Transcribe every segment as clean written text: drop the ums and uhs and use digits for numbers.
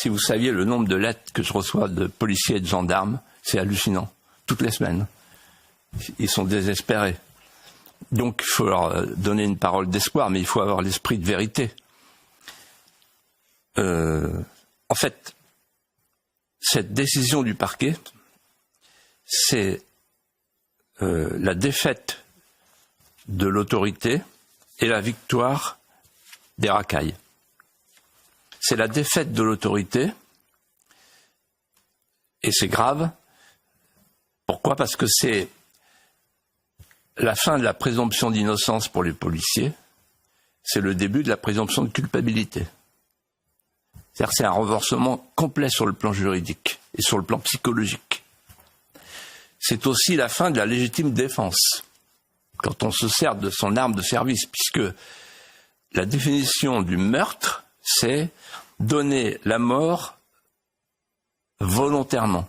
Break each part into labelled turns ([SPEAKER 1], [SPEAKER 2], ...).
[SPEAKER 1] si vous saviez le nombre de lettres que je reçois de policiers et de gendarmes, c'est hallucinant. Toutes les semaines. Ils sont désespérés. Donc il faut leur donner une parole d'espoir, mais il faut avoir l'esprit de vérité. En fait, cette décision du parquet, c'est la défaite de l'autorité et la victoire des racailles. C'est la défaite de l'autorité, et c'est grave. Pourquoi ? Parce que c'est la fin de la présomption d'innocence pour les policiers, c'est le début de la présomption de culpabilité. C'est-à-dire que c'est un renversement complet sur le plan juridique et sur le plan psychologique. C'est aussi la fin de la légitime défense, quand on se sert de son arme de service, puisque la définition du meurtre, c'est donner la mort volontairement.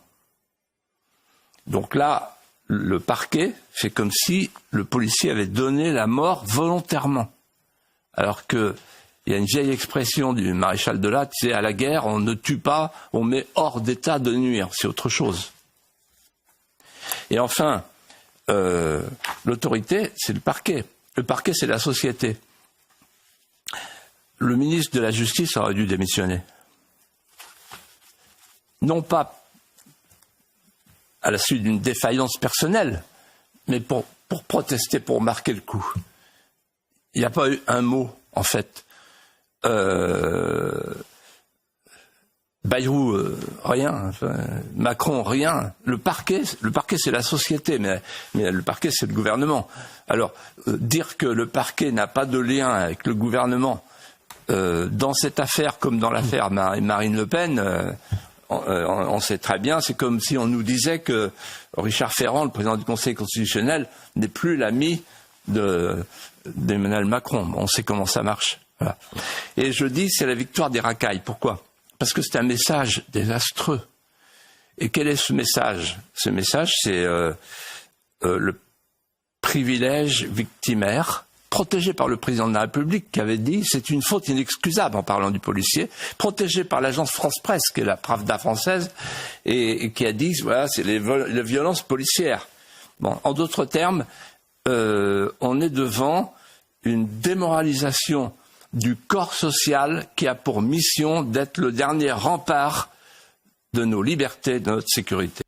[SPEAKER 1] Donc là, le parquet fait comme si le policier avait donné la mort volontairement. Alors que il y a une vieille expression du maréchal de Latte, c'est à la guerre, on ne tue pas, on met hors d'état de nuire. C'est autre chose. Et enfin, l'autorité, c'est le parquet. Le parquet, c'est la société. Le ministre de la Justice aurait dû démissionner. Non pas à la suite d'une défaillance personnelle, mais pour protester, pour marquer le coup. Il n'y a pas eu un mot, en fait. Bayrou, rien. Enfin, Macron, rien. Le parquet, c'est la société, mais le parquet, c'est le gouvernement. Alors, dire que le parquet n'a pas de lien avec le gouvernement, dans cette affaire comme dans l'affaire Marine Le Pen, on sait très bien, c'est comme si on nous disait que Richard Ferrand, le président du Conseil constitutionnel, n'est plus l'ami d'Emmanuel Macron. On sait comment ça marche. Voilà. Et je dis, c'est la victoire des racailles. Pourquoi ? Parce que c'est un message désastreux. Et quel est ce message ? Ce message, c'est le privilège victimaire protégé par le président de la République qui avait dit c'est une faute inexcusable en parlant du policier, protégé par l'agence France-Presse qui est la Pravda française et qui a dit voilà c'est les violences policières. Bon, en d'autres termes, on est devant une démoralisation du corps social qui a pour mission d'être le dernier rempart de nos libertés, de notre sécurité.